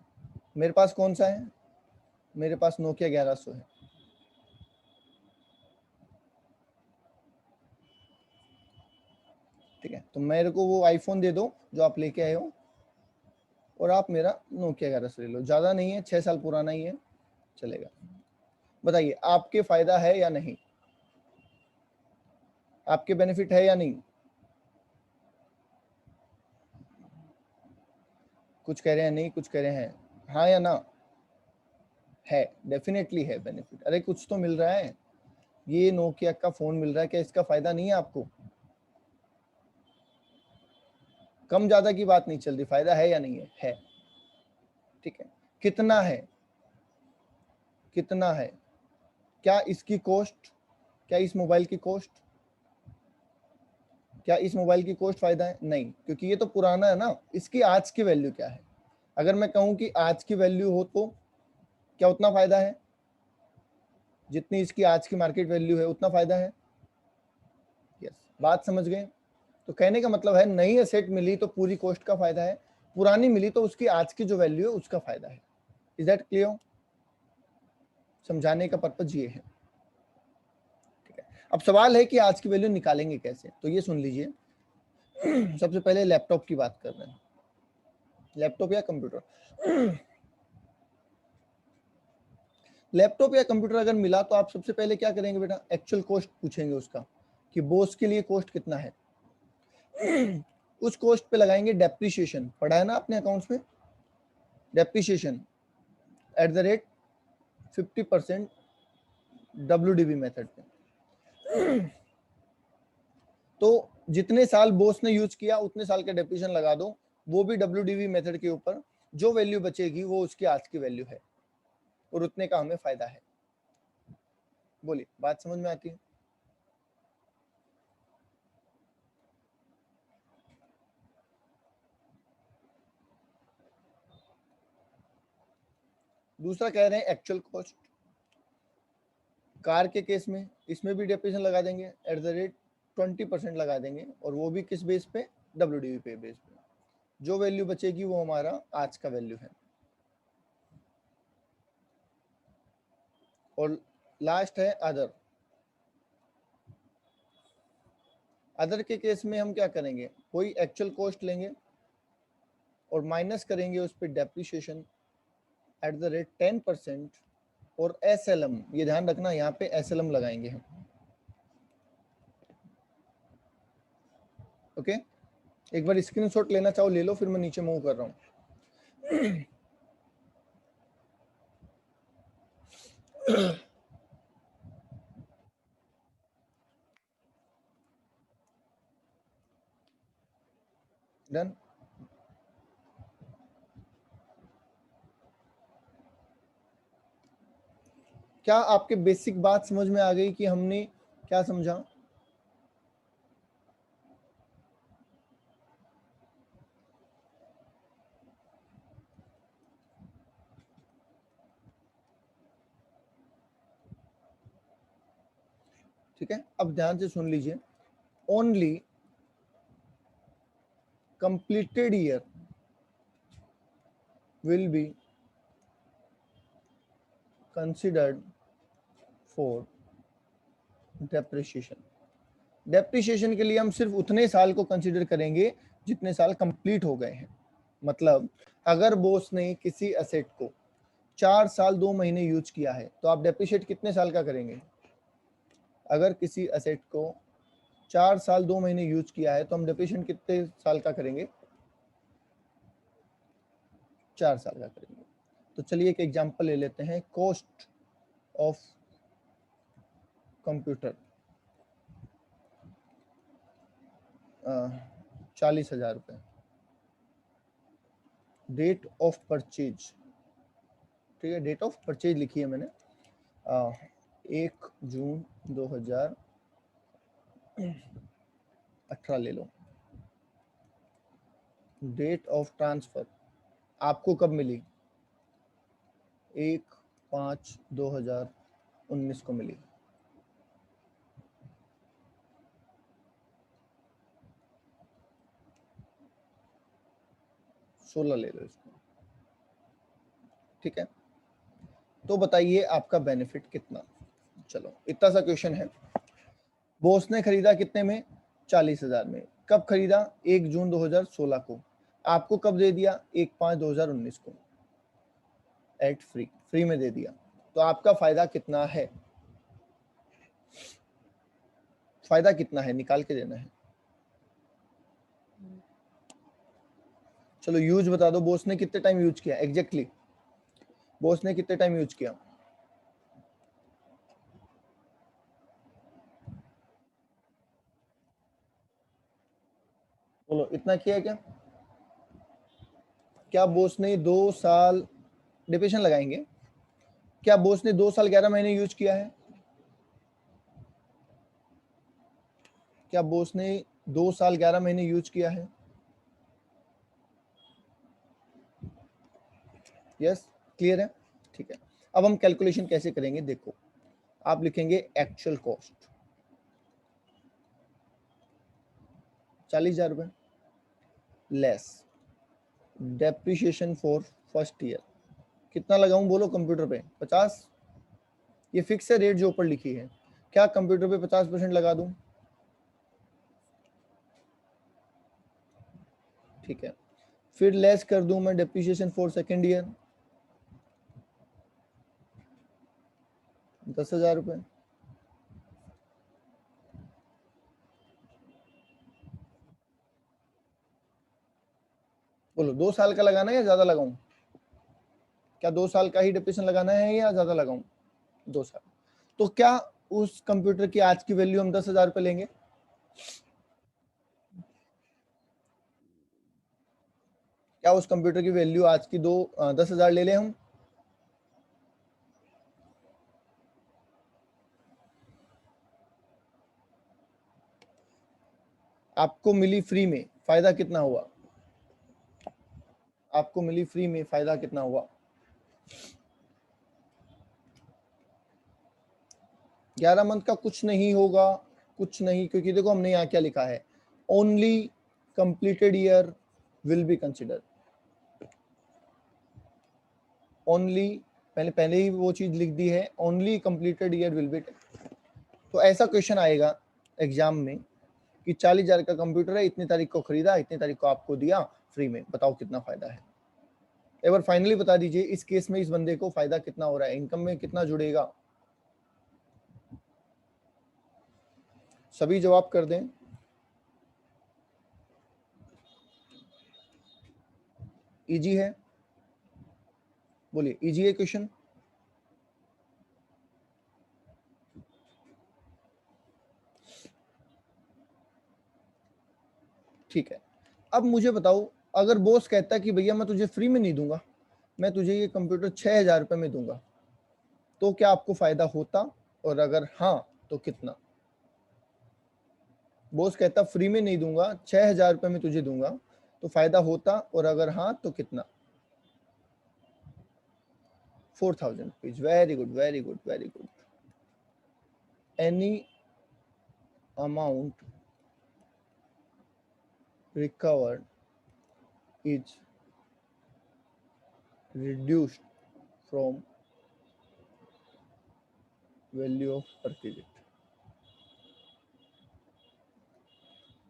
मेरे पास कौन सा है? मेरे पास नोकिया 1100 है। ठीक है, तो मेरे को वो आईफोन दे दो जो आप लेके आए हो, और आप मेरा नोकिया 1100 ले लो। ज्यादा नहीं है, 6 साल पुराना ही है, चलेगा। बताइए आपके फायदा है या नहीं? आपके बेनिफिट है या नहीं? कुछ कह रहे हैं नहीं, कुछ कह रहे हैं हाँ या ना? है, डेफिनेटली है बेनिफिट। अरे कुछ तो मिल रहा है, ये नोकिया का फोन मिल रहा है, क्या इसका फायदा नहीं है आपको? कम ज्यादा की बात नहीं चल रही, फायदा है या नहीं है? है। ठीक है, कितना है? कितना है? क्या इसकी कॉस्ट, क्या इस मोबाइल की कॉस्ट, क्या इस मोबाइल की कॉस्ट फायदा है? नहीं, क्योंकि ये तो पुराना है ना। इसकी आज की वैल्यू क्या है? अगर मैं कहूं कि आज की वैल्यू हो तो क्या उतना फायदा है? जितनी इसकी आज की मार्केट वैल्यू है उतना फायदा है। यस, बात समझ गए? तो कहने का मतलब है, नई एसेट मिली तो पूरी कॉस्ट का फायदा है, पुरानी मिली तो उसकी आज की जो वैल्यू है उसका फायदा है। Is that clear? समझाने का पर्पज ये है। ठीक है, अब सवाल है कि आज की वैल्यू निकालेंगे कैसे, तो ये सुन लीजिए। सबसे पहले लैपटॉप की बात कर रहे हैं, लैपटॉप या कंप्यूटर। लैपटॉप या कंप्यूटर अगर मिला तो आप सबसे पहले क्या करेंगे बेटा? एक्चुअल कॉस्ट पूछेंगे उसका, कि बॉस के लिए कॉस्ट कितना है। उस कॉस्ट पे लगाएंगे डेप्रिसिएशन, पढ़ा है ना आपने अकाउंट्स में, depreciation at the rate 50% WDV method पे। तो जितने साल बॉस ने यूज किया उतने साल का डेप्रिसिएशन लगा दो, वो भी WDV मेथड के ऊपर, जो वैल्यू बचेगी वो उसकी आज की वैल्यू है, और उतने का हमें फायदा है। बोलिए, बात समझ में आती है? दूसरा कह रहे हैं एक्चुअल कॉस्ट। कार के केस में इसमें भी डेप्रिसिएशन लगा देंगे एट द रेट 20% लगा देंगे, और वो भी किस बेस पे, WDV पे बेस पे। जो वैल्यू बचेगी वो हमारा आज का वैल्यू है। और लास्ट है अदर। अदर के केस में हम क्या करेंगे, कोई एक्चुअल कॉस्ट लेंगे और माइनस करेंगे उस पर डेप्रिसिएशन एट द रेट 10%, और SLM, ये ध्यान रखना यहाँ पे SLM लगाएंगे हम। ओके, एक बार स्क्रीनशॉट लेना चाहो ले लो, फिर मैं नीचे मूव कर रहा हूँ। डन। क्या आपके बेसिक बात समझ में आ गई कि हमने क्या समझा? ठीक है, अब ध्यान से सुन लीजिए। Only completed year will be considered for depreciation। Depreciation के लिए हम सिर्फ उतने साल को कंसीडर करेंगे जितने साल कंप्लीट हो गए हैं। मतलब अगर बॉस ने किसी एसेट को 4 साल 2 महीने यूज किया है तो आप डेप्रिशिएट कितने साल का करेंगे? अगर किसी एसेट को 4 साल 2 महीने यूज किया है तो हम डेप्रिशिएशन कितने साल का करेंगे? 4 साल का करेंगे। तो चलिए एक एग्जांपल ले लेते हैं। कॉस्ट ऑफ कंप्यूटर 40,000 रुपये। डेट ऑफ परचेज, ठीक है, डेट ऑफ परचेज लिखी है मैंने 1 जून 2018 ले लो। डेट ऑफ ट्रांसफर आपको कब मिली? 1/5/2019 को मिली। सोलह ले लो इसको, ठीक है। तो बताइए आपका बेनिफिट कितना? चलो इतना सा क्वेश्चन है। बॉस ने खरीदा कितने में? 40,000 में। कब खरीदा? 1 जून 2016 को। आपको कब दे दिया? 1/5/2019 को एट फ्री, फ्री में दे दिया। तो आपका फायदा कितना है? फायदा कितना है निकाल के देना है। चलो यूज बता दो, बॉस ने कितने टाइम यूज किया एग्जैक्टली? बॉस ने कितने टाइम यूज किया? बोलो इतना किया है क्या? क्या बॉस ने 2 साल, डिप्रेशन लगाएंगे, क्या बॉस ने 2 साल 11 महीने यूज किया है? क्या बॉस ने 2 साल 11 महीने यूज किया है? यस, क्लियर है, ठीक है। अब हम कैलकुलेशन कैसे करेंगे देखो। आप लिखेंगे एक्चुअल कॉस्ट 40,000 रुपए less depreciation for first year. कितना लगाऊं बोलो कंप्यूटर पे? 50। ये फिक्स है रेट जो ऊपर लिखी है। क्या कंप्यूटर पे 50% लगा दूं? ठीक है, फिर लेस कर दूं मैं डेप्रिसिएशन फॉर सेकेंड ईयर 10,000 रुपए। बोलो 2 साल का लगाना है या ज्यादा लगाऊं? क्या 2 साल का ही डेप्रिसिएशन लगाना है या ज्यादा लगाऊं? 2 साल। तो क्या उस कंप्यूटर की आज की वैल्यू हम 10,000 रुपए लेंगे? क्या उस कंप्यूटर की वैल्यू आज की 10,000 ले लें हम? आपको मिली फ्री में, फायदा कितना हुआ? आपको मिली फ्री में, फायदा कितना हुआ? 11 मंथ का कुछ नहीं होगा, कुछ नहीं, क्योंकि देखो हमने यहाँ क्या लिखा है, only completed year will be consider. Only पहले ही वो चीज लिख दी है, only completed year will be. तो ऐसा क्वेश्चन आएगा एग्जाम में कि 40,000 का कंप्यूटर है, इतनी तारीख को खरीदा, इतनी तारीख को आपको दिया फ्री में, बताओ कितना फायदा है। एक बार फाइनली बता दीजिए इस केस में इस बंदे को फायदा कितना हो रहा है, इनकम में कितना जुड़ेगा। सभी जवाब कर दें। इजी है, बोलिए इजी है क्वेश्चन। ठीक है, अब मुझे बताओ, अगर बॉस कहता है कि भैया मैं तुझे फ्री में नहीं दूंगा, मैं तुझे ये कंप्यूटर 6,000 रुपये में दूंगा, तो क्या आपको फायदा होता, और अगर हाँ तो कितना। बॉस कहता फ्री में नहीं दूंगा, 6,000 रुपये में तुझे दूंगा, तो फायदा होता, और अगर हाँ तो कितना। 4,000 rupees. Very good, very good, very good. Any amount recovered is reduced from value of purchase।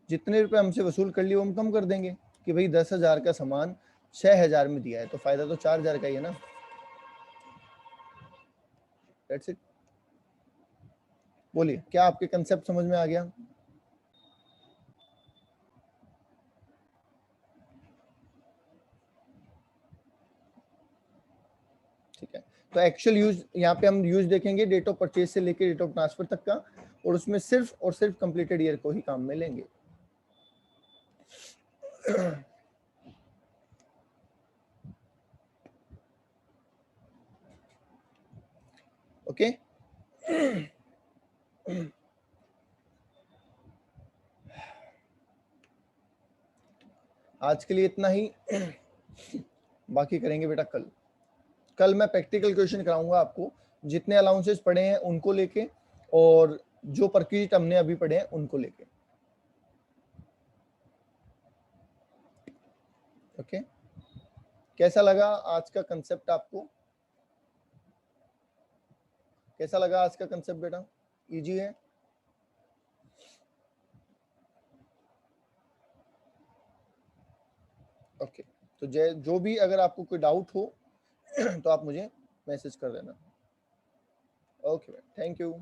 जितने रुपए हमसे वसूल कर लिए वो हम कम कर देंगे, कि भाई 10,000 का सामान 6,000 में दिया है, तो फायदा तो 4,000 का ही है ना। That's it। बोलिए क्या आपके कंसेप्ट समझ में आ गया। ठीक है, तो एक्चुअल यूज यहाँ पे हम यूज देखेंगे डेट ऑफ परचेज से लेकर डेट ऑफ ट्रांसफर तक का, और उसमें सिर्फ और सिर्फ कंप्लीटेड ईयर को ही काम में लेंगे। ओके आज के लिए इतना ही, बाकी करेंगे बेटा कल। कल मैं प्रैक्टिकल क्वेश्चन कराऊंगा आपको, जितने अलाउंसेस पढ़े हैं उनको लेके, और जो परक्विजिट हमने अभी पढ़े हैं उनको लेके। ओके, कैसा लगा आज का कंसेप्ट आपको, कैसा लगा आज का कंसेप्ट बेटा, इजी है। ओके, तो जो भी अगर आपको कोई डाउट हो तो आप मुझे मैसेज कर देना। Okay, thank you.